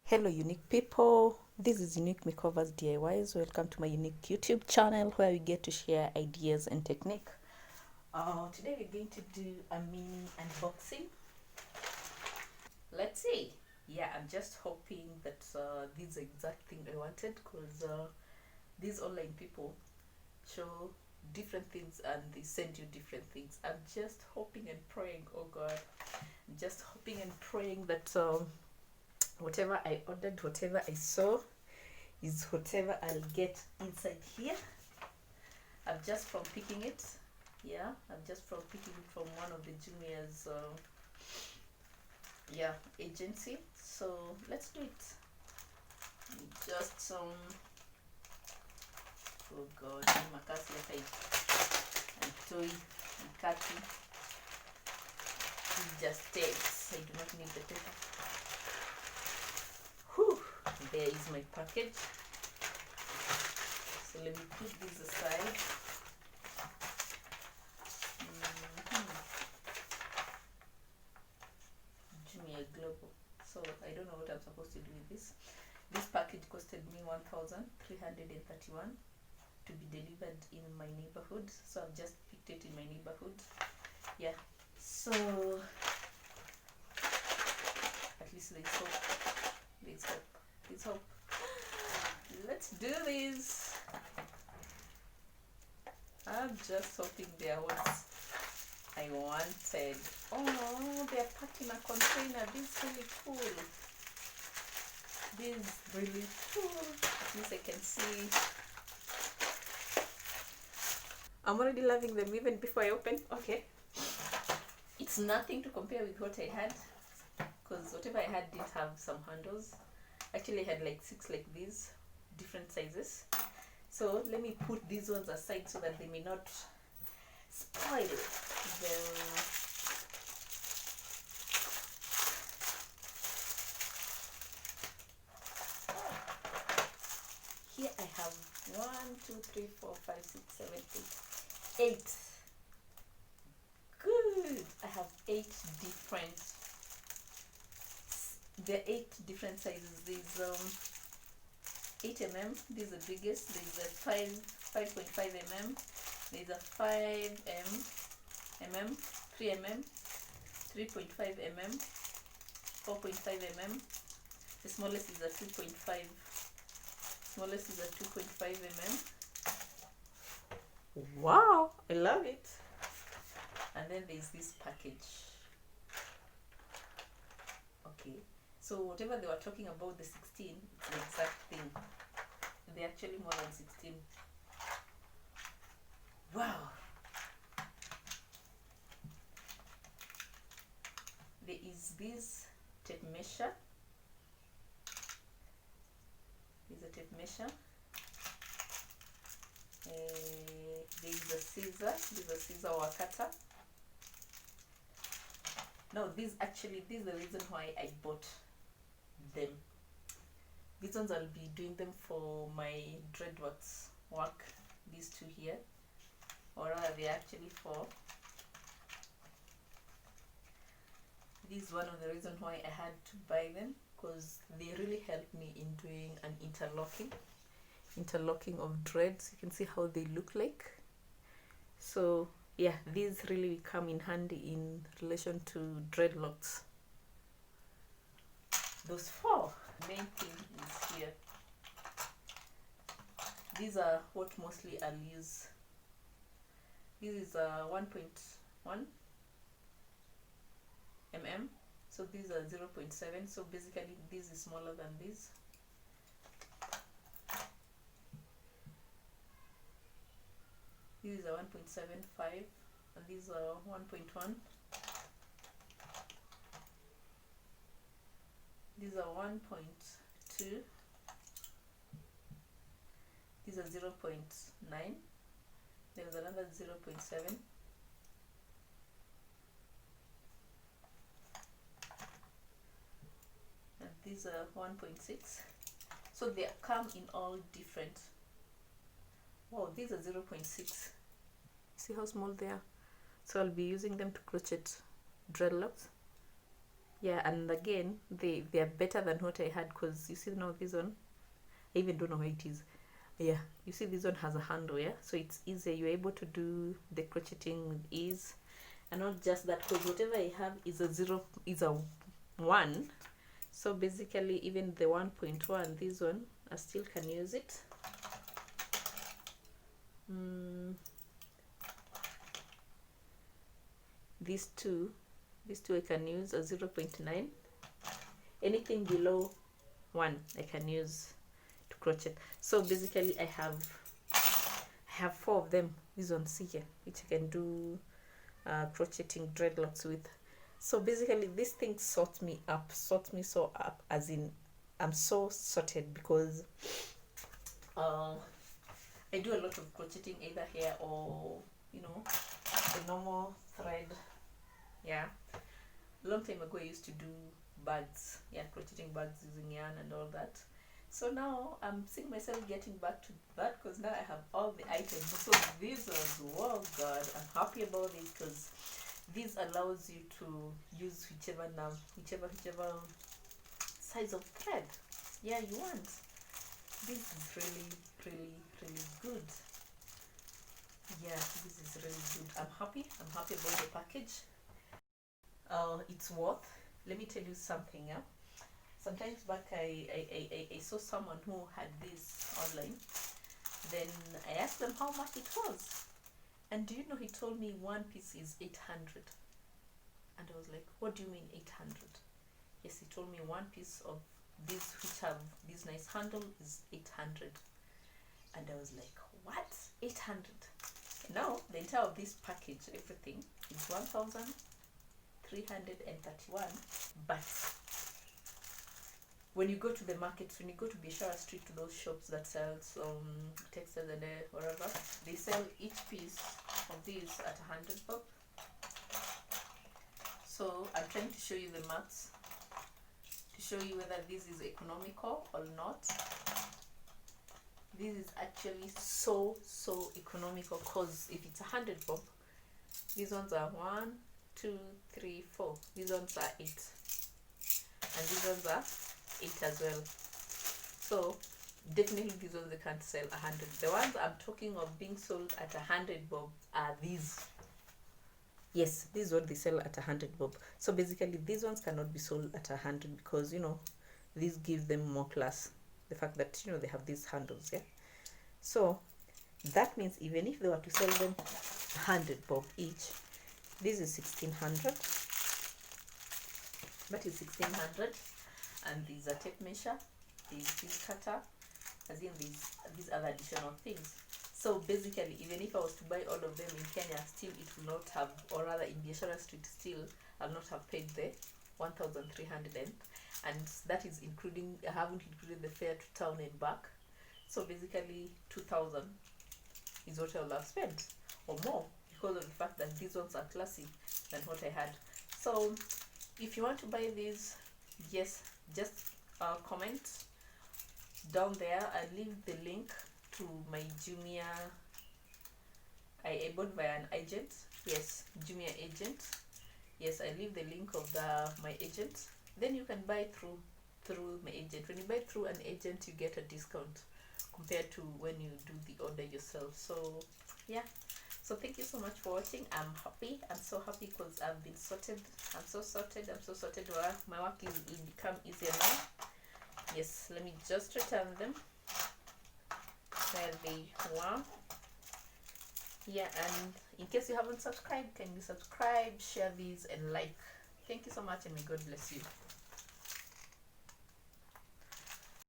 Hello unique people, this is Unic Makeovers DIYs. Welcome to my unique YouTube channel where we get to share ideas and technique. Today we're going to do a mini unboxing. Let's see. Yeah, I'm just hoping that this is the exact thing I wanted, because these online people show different things and they send you different things. I'm just hoping and praying, oh God, I'm just hoping and praying that whatever I ordered, whatever I saw is whatever I'll get inside here. I'm just from picking it. Yeah, I'm just from picking it from one of the juniors agency. So let's do it. Just some oh God, makasi yake and toy and cutting. It just takes. I do not need the paper. Whew, there is my package. So let me put this aside. Junior Global. So I don't know what I'm supposed to do with this. This package costed me 1,331 to be delivered in my neighborhood. So I've just picked it in my neighborhood. Yeah. So at least there's hope. There's hope. There's hope. Let's do this. I'm just hoping there was I wanted. Oh, they're packed in a container. This is really cool. This is really cool. At least I can see. I'm already loving them even before I open. Okay. It's nothing to compare with what I had, because whatever I had didn't have some handles. Actually, I had like 6 like these, different sizes. So let me put these ones aside so that they may not spoil the here I have 1 2 3 4 5 6 7 8 good. I have 8 different, there are 8 different sizes. There's 8 mm, this is the biggest. There's a 5.5 mm, there's a 5 mm, 3 mm, 3.5 mm, 4.5 mm. The smallest is a 2.5. Smallest is a 2.5 mm. Wow, I love it. And then there's this package. Okay, so whatever they were talking about, the 16, it's the exact thing. They're actually more than 16. Wow. There is this tape measure. There's a tape measure. There is a scissor. This is a scissor or a cutter. No, this is the reason why I bought them. These ones I'll be doing them for my dreadworks work. These two here, or rather they're actually for. This is one of the reasons why I had to buy them, because they really helped me in doing an interlocking of dreads. You can see how they look like. So yeah, these really come in handy in relation to dreadlocks. Those 4 main things is here. These are what mostly I'll use. This is a 1.1 mm, so these are 0.7. So basically this is smaller than this. This is a 1.75 and these are 1.1. These are 1.2. These are 0.9. There's another 0.7. And these are 1.6. So they come in all different. Wow, these are 0.6. See how small they are? So I'll be using them to crochet dreadlocks. Yeah, and again, they are better than what I had, because you see now this one, I even don't know where it is. Yeah, you see this one has a handle, yeah, so it's easier. You're able to do the crocheting with ease. And not just that, because whatever I have is a 0, is a 1. So basically, even the 1.1, this one, I still can use it. These two I can use a 0.9. Anything below 1 I can use to crochet. So basically I have 4 of them, these ones here, which I can do crocheting dreadlocks with. So basically this thing sorts me so up, as in I'm so sorted, because I do a lot of crocheting either here or, you know, the normal thread. Yeah, a long time ago I used to do bags, yeah, crocheting bags using yarn and all that. So now I'm seeing myself getting back to that, because now I have all the items. So these ones, oh god, I'm happy about it, because this allows you to use whichever size of thread, yeah, you want. This is really good. Yeah, this is really good. I'm happy about the package. It's worth. Let me tell you something. Yeah, sometimes back I saw someone who had this online. Then I asked them how much it was, and do you know, he told me one piece is 800. And I was like, what do you mean 800? Yes, he told me one piece of these, which have this nice handle, is 800. And I was like, what? 800? Now the entire of this package, everything, is 1,331. But when you go to the markets, when you go to Biashara Street, to those shops that sell textiles and whatever, they sell each piece of these at 100 bob. So I'm trying to show you the maths to show you whether this is economical or not. This is actually so economical, because if it's 100 bob, these ones are 1, 2, 3, 4. These ones are 8, and these ones are 8 as well. So definitely these ones they can't sell 100. The ones I'm talking of being sold at 100 bob are these. Yes, this is what they sell at 100 bob. So basically these ones cannot be sold at 100, because, you know, this gives them more class, the fact that, you know, they have these handles. Yeah, so that means even if they were to sell them 100 bob each, this is 1600. That is 1600. And there's a tape measure, there's this cutter, as in these other additional things. So basically, even if I was to buy all of them in Kenya, still it will not have, or rather in Biashara Street, still I'll not have paid the 1,300, and that is including, I haven't included the fare to town and back. So basically 2,000 is what I'll have spent, or more, because of the fact that these ones are classy than what I had. So if you want to buy these, yes, just comment down there. I'll leave the link to my Jumia. I bought via an agent. Yes, Jumia agent. Yes, I leave the link of my agent. Then you can buy through my agent. When you buy through an agent, you get a discount compared to when you do the order yourself. So yeah, so thank you so much for watching. I'm happy. I'm so happy because I've been sorted. I'm so sorted. My work is become easier now. Yes, let me just return them where they were. Yeah, and in case you haven't subscribed, can you subscribe, share these, and like. Thank you so much, and may God bless you.